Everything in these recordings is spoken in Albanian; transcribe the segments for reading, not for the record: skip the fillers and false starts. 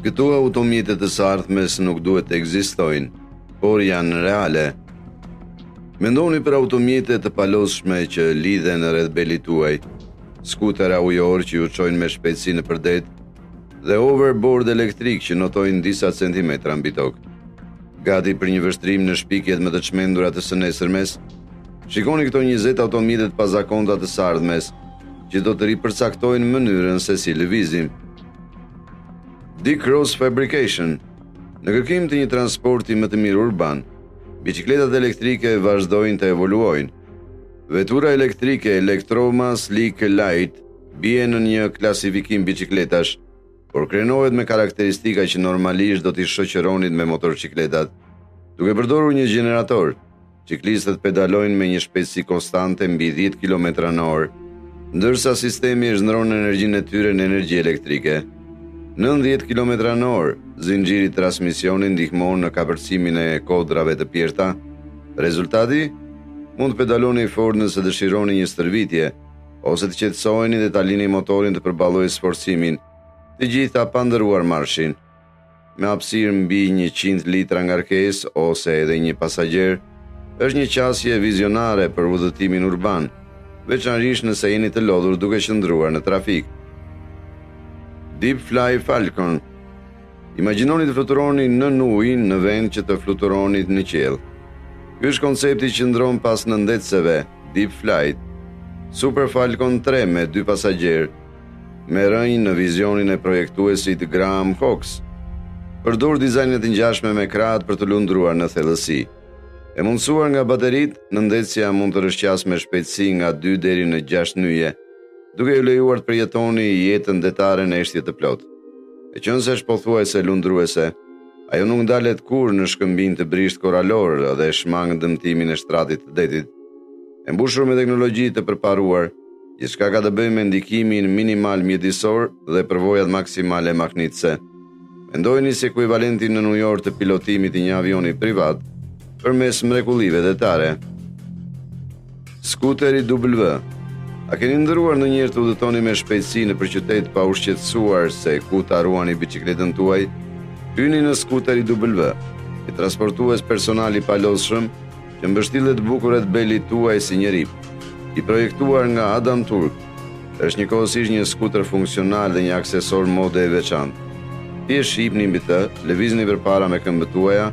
Këto automjete të së ardhmes nuk duhet të ekzistojnë, por janë reale. Mendoni për automjete të palosshme që lidhen rreth belit tuaj, skutera ujor që ju çojnë me shpejtësi në përdet, dhe overboard elektrik që notojnë disa centimetra mbi tokë. Gati për një vështrim në shpikjet më të çmendura të së nesërmes, shikoni këto 20 automjete të pazakonta të së ardhmes, që do të ripërcaktojnë mënyrën se si lëvizim. D-Cross Fabrication. Në kërkim të një transporti më të mirë urban, biçikletat elektrike vazhdojnë të evoluojnë. Vetura elektrike Electroma Sleek Light bie në një klasifikim biçikletash, por krenohet me karakteristika që normalisht do t'i shoqëronit me motorcikletat. Duke përdorur një gjenerator, ciklistët pedalojnë me një shpejtësi konstante mbi 10 km/h, ndërsa sistemi e zhndron energjinë e tyre në energji elektrike. 90 km/h, zinxhiri transmisioni ndihmon në kapërcimin e kodrave të pjeshta. Rezultati? Mund të pedaloni fort nëse dëshironi një stërvitje, ose të qetësoheni dhe ta lini motorin të përballojë sforcimin, të gjitha pa ndëruar marshin. Me hapësirë mbi 100 litra ngarkesë ose edhe një pasagjer, është një qasje vizionare për udhëtimin urban, veçanërisht nëse jeni të lodhur duke qëndruar në trafik. Deep Fly Falcon. Imagjinoni të fluturoni nën ujë në vend që të fluturoni në qiell. Ky është koncepti që ndron pas nëndetëseve, Deep Flight. Super Falcon 3 me 2 pasagjerë, me rënjë në vizionin e projektuesit Graham Cox. Përdor dizajnet të ngjashme me krahët për të lundruar në thellësi. E mundësuar nga baterit, nëndetësja mund të rrëshqas me shpejtësi nga 2 deri në 6 nyje, duke ju lejuar të përjetoni jetën detare në eshtje të plot. E qënëse është pothuajse lundruese, ajo nuk ndalet kur në shkëmbin të brisht koralor dhe shmang dëmtimin e shtratit të detit. E mbushur me teknologji të përparuar, gjithçka ka të bëjë me ndikimin minimal mjedisor dhe përvojat maksimale magnitëse. Mendojeni si ekuivalenti në New York të pilotimit të një avioni privat përmes mrekullive detare. Skuteri W. A keni ndëruar ndonjëherë të udhëtoni me shpejtësi në qytet pa u shqetësuar se ku ta ruani biçikletën tuaj? Hyni në skuteri W, një transportues personal i palosshëm që mbështillet bukur rreth belit tuaj si një rip. I projektuar nga Adam Turk, është njëkohësisht një skuter funksional dhe një aksesor mode e veçantë. Thjesht shihni mbi të, lëvizni përpara me këmbët tuaja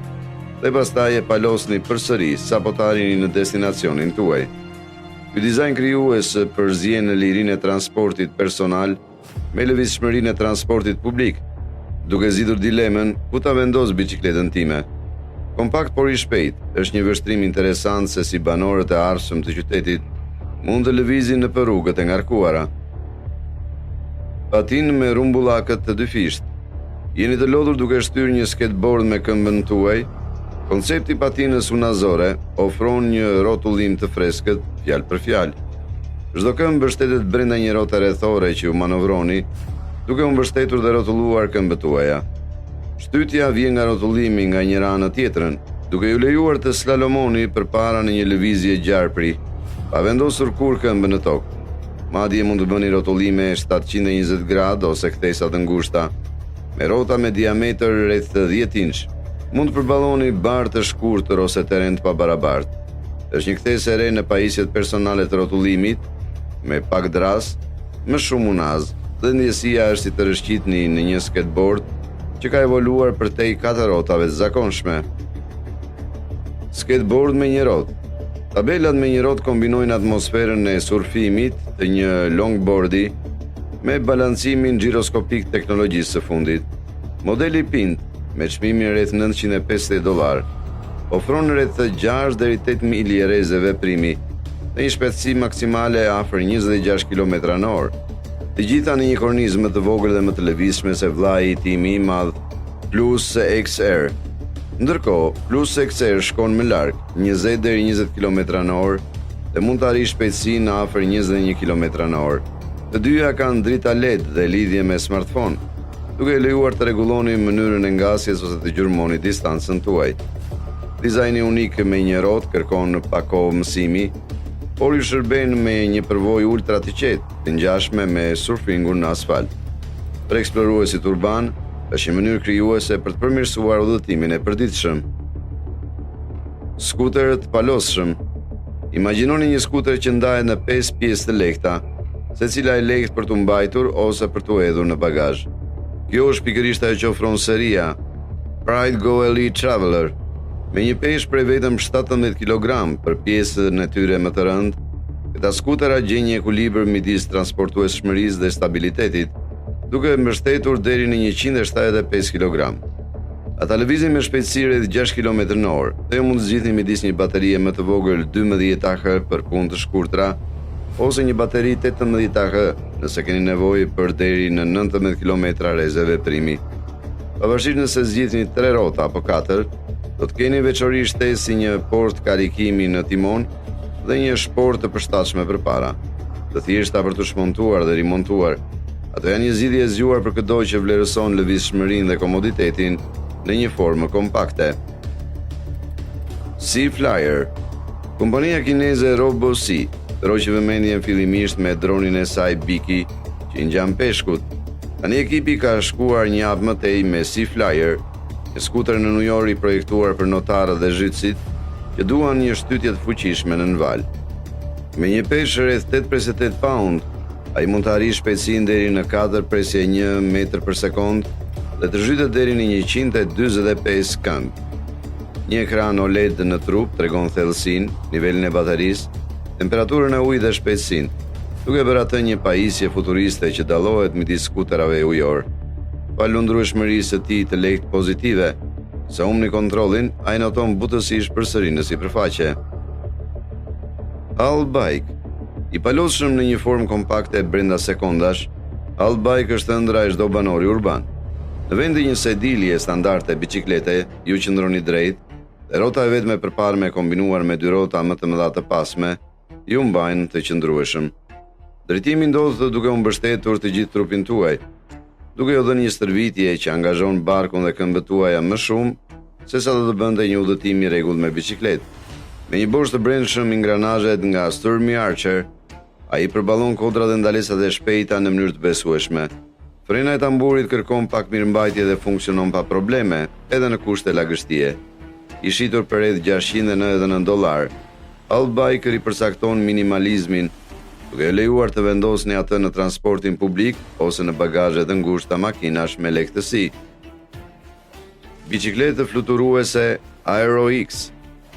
dhe pastaj e palosni përsëri sapo të arrini në destinacionin tuaj. Ky dizajn krijues përzien në lirinë e transportit personal me lëvizshmërinë e transportit publik, duke zgjidhur dilemën ku ta vendos biçikletën time. Kompakt por i shpejt, është një vështrim interesant se si banorët e ardhshëm të qytetit mund të lëvizin në rrugët e ngarkuara. Patin me rumbullakët të dyfisht. Jeni të lodhur duke shtyrë një skateboard me këmbën tuaj. Koncepti patinës unazore ofron një rrotullim të freskët, fjalë për fjalë. Çdo këmbë mbështetet brenda një rrote rrethore që ju manovroni, duke u mbështetur dhe rrotulluar këmbët tuaja. Shtytja vjen nga rrotullimi nga njëra anë tjetrën, duke ju lejuar të slalomoni përpara në një lëvizje gjarpri, pa vendosur kur këmbën në tokë. Madje mund të bëni rrotullime 720 gradë ose kthesa të ngushta, me rrota me diametër rreth 10 inç. Mund të përballoni barë të shkurtër ose terren të pabarabartë. Është një ktesë e re në pajisjet personale të rrotullimit, me pak dras, më shumë unaz, dhe ndjesia është si të rëshqitni në një skateboard që ka evoluar përtej 4 rrotave të zakonshme. Skateboard me një rrotë. Tabelat me një rrotë kombinojnë atmosferën e surfimit të një longboardi me balancimin giroskopik teknologjisë së fundit. Modeli Pint, me çmimin rreth $950, ofron rreth 6 deri 8.000 lireze veprimi dhe një shpejtësi maksimale afër 26 km/h. Të gjitha në një kornizë më të vogël dhe më të lëvizshme se vllai i timi i madh, Plus XR. Ndërkohë, Plus XR shkon më larg, 20 deri 20 km/h dhe mund të arrijë shpejtësinë afër 21 km/h. Të dyja kanë drita LED dhe lidhje me smartphone, duke lejuar të rregulloni mënyrën e ngasjes ose të gjurmoni distancën tuaj. Dizajni unik me një rrotë kërkon pak kohë mësimi, por ju shërben me një përvojë ultra të qetë, të ngjashme me surfingun në asfalt. Për eksploruesit urban, është një mënyrë krijuese për të përmirësuar udhëtimin e përditshëm. Skuterët palosshëm. Imagjinoni një skuter që ndahet në 5 pjesë të lehta, secila e lehtë për t'u mbajtur ose për t'u hedhur në bagazh. Kjo është pikërisht ajo që ofron seria Pride Go Elite Traveler, me një peshë prej vetëm 17 kg për pjesën e tyre më të rëndë. Këta skutera gjejnë një ekuilibër midis transportueshmërisë dhe stabilitetit, duke mbështetur deri në 175 kg. Ata lëvizin me shpejtësi rreth 6 km/h dhe ju mund të zgjidhni midis një baterie më të vogël 12 Ah për punë të shkurtra ose një bateri 18 Ah nëse keni nevojë për deri në 19 km rreze veprimi. Pavarësisht nëse zgjidhni 3 rrota apo 4, do të keni veçori shtesë si një port karikimi në timon dhe një shportë të përshtatshme përpara, të thjeshta për të shmontuar dhe rimontuar. Ato janë një zgjidhje e zgjuar për çdo që vlerëson lëvizshmërinë dhe komoditetin në një formë kompakte. Sea Flyer. Kompania kineze RoboSea ndroqi vëmendjen fillimisht me dronin e saj Biki, që i ngjan peshkut. Tani ekipi ka shkuar një hap më tej me Sea Flyer, një skuter në New York i projektuar për notarët dhe zhytësit që duan një shtytje të fuqishme në val. Me një peshë rreth 8.8 pound, ai mund të arrijë shpejtësinë deri në 4.1 metër për sekond dhe të zhytet deri në 145 këmbë. Një ekran OLED në trup tregon thellësinë, nivelin e baterisë, temperaturën e ujit dhe shpejtësinë, duke bërë atë një pajisje futuriste që dallohet midis skuterave ujor. Pa lundrueshmërisë së tij të lehtë pozitive, sa humni kontrollin, ai noton butësisht përsëri në sipërfaqe. Allbike. I palosshëm në një formë kompakte brenda sekondash, Allbike është ëndra e çdo banori urban. Në vend të një sedilje standarde biciklete, ju qëndroni drejt, dhe rrota e vetme përpara kombinuar me 2 rrota më të mëdha të pasme, ju mbajnë të qëndrueshëm. Drejtimi ndodh duke u mbështetur të gjithë trupin tuaj, duke ju dhënë një stërvitje që angazhon barkun dhe këmbët tuaja më shumë sesa do të bënte një udhëtim i rregullt me bicikletë. Me një bosh të brendshëm ingranazhet nga Sturmy Archer, ai përballon kodrat dhe ndalesat e shpejta në mënyrë të besueshme. Frena e tamburit kërkon pak mirëmbajtje dhe funksionon pa probleme, edhe në kushte lagështie. I shitur për rreth $699, Allbike ripërcakton minimalizmin, duke lejuar të vendosni atë në transportin publik ose në bagazhe të ngushta makinash me lehtësi. Bicikletë fluturuese AeroX.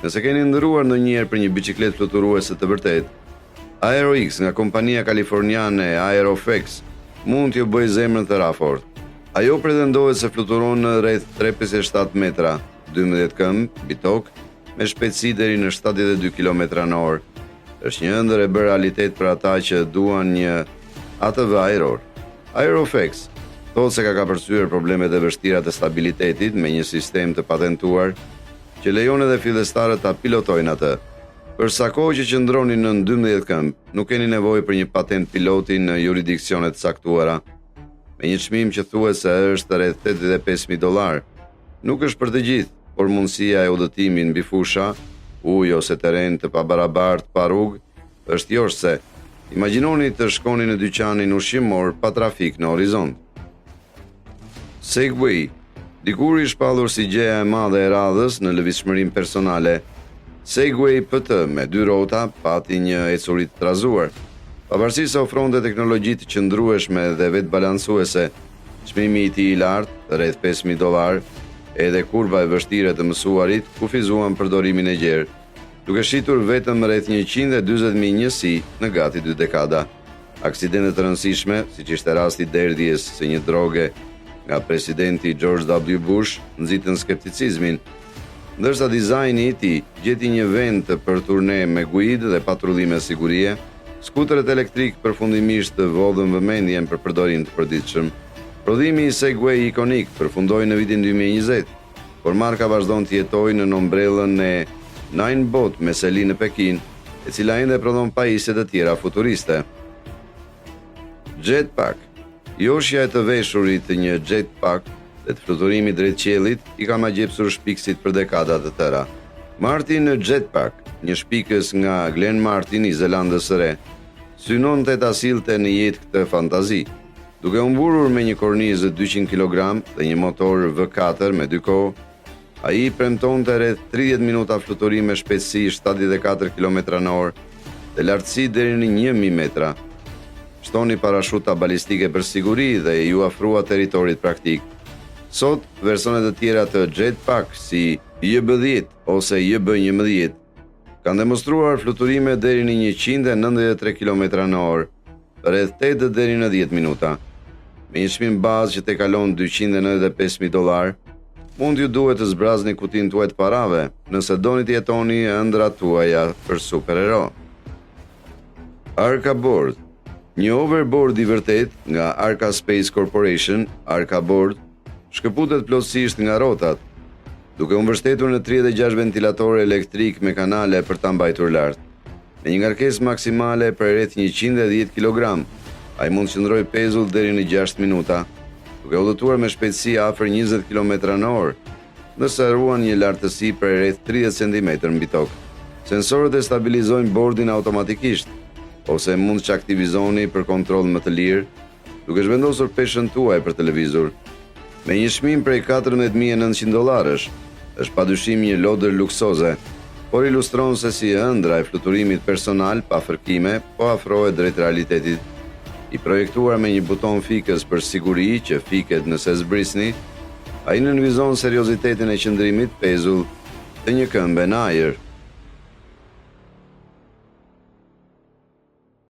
Nëse keni ndëruar ndonjëherë për një bicikletë fluturuese të vërtetë, AeroX nga kompania kaliforniane Aeroflex mund t'ju bëjë zemrën të rafort. Ajo pretendohet se fluturon në rreth 3.7 metra, 12 këmbë mbi tokë, me shpejtësi deri në 72 km/h. Është një ëndër e bërë realitet për ata që duan një ATV ajror. Aeroflex thotë se ka kapërcyer problemet e vështira të stabilitetit me një sistem të patentuar që lejon edhe fillestarët ta pilotojnë atë. Për sa kohë që qëndroni në 12 këmbë, nuk keni nevojë për një patent piloti në jurisdiksione të caktuara. Me një çmim që thuhet se është rreth $85,000, nuk është për të gjithë, por mundësia e udhëtimit mbi fusha, ujë ose terren të pabarabartë pa rrugë është jorse. Imagjinoni të shkoni në dyqanin ushqimor pa trafik në horizont. Segway. Dikur i shpallur si gjeja e madhe e radhës në lëvizshmërinë personale, Segway PT me 2 rrota pati një ecuri të trazuar. Pavarësisht se ofronte teknologji të qëndrueshme dhe vetë balancuese, çmimi i tij i lartë, rreth $5,000, edhe kurba e vështire të mësuarit kufizuan përdorimin e gjerë, duke shitur vetëm rreth 140.000 njësi në gati 2 dekada. Aksidente të rëndësishme, siç ishte rasti i derdhjes së një droge nga presidenti George W. Bush, nxitën skepticizmin, ndërsa dizajni i tij gjeti një vend për turne me guidë dhe patrullime sigurie. Skuteret elektrik përfundimisht vodhën vëmendjen për përdorim të përditshëm. Prodhimi i Segway ikonik përfundoi në vitin 2020, por marka vazhdon të jetojë në ombrellën e Ninebot me seli në Pekin, e cila ende prodhon pajisje të tjera futuriste. Jetpack. Joshja e të veshurit të një jetpack dhe të fluturimit drejt qiellit i ka magjepsur shpikësit për dekada të tëra. Martin Jetpack, një shpikës nga Glen Martin i Zelandës së Re, synon të ta sillte në jetë këtë fantazi. Duke u mburur me një kornizë 200 kg dhe një motor V4 me 2 kohë, ai premtonte rreth 30 minuta fluturim me shpejtësi 74 km/h dhe lartësi deri në 1000 metra. Shtoni parashuta balistike për siguri dhe ju afrua territorit praktik. Sot, versionet të tjera të jetpack si JB-10 ose JB-11 kanë demonstruar fluturime deri në 193 km/h, rreth 8 deri në 10 minuta. Me një çmim bazë që te kalon $295,000, mund ju duhet të zbrazni kutinë tuaj të parave nëse doni të jetoni ëndrat tuaja për superhero. Arca Board. Një overboard i vërtet nga Arca Space Corporation, Arca Board, shkëputet plotësisht nga rrotat, duke u mbështetur në 36 ventilatorë elektrik me kanale për ta mbajtur lart. Me një ngarkesë maksimale për rreth 110 kg, ai mund të qëndrojë pezull deri në 6 minuta, duke udhëtuar me shpejtësi afër 20 km/h, nëse ruan një lartësi për rreth 30 cm mbi tokë. Sensorët e stabilizojnë bordin automatikisht, ose mund që aktivizoni për kontroll më të lirë, duke zhvendosur peshën tuaj për televizor. Me një çmim prej $14,900, është padyshim një lodër luksoze, por ilustron se si ëndra e fluturimit personal pa fërkime po afrohet drejt realitetit. I projektuar me një buton fikës për siguri që fiket nëse zbrisni, ai nënvizon seriozitetin e qëndrimit pezull të një këmbë në ajër.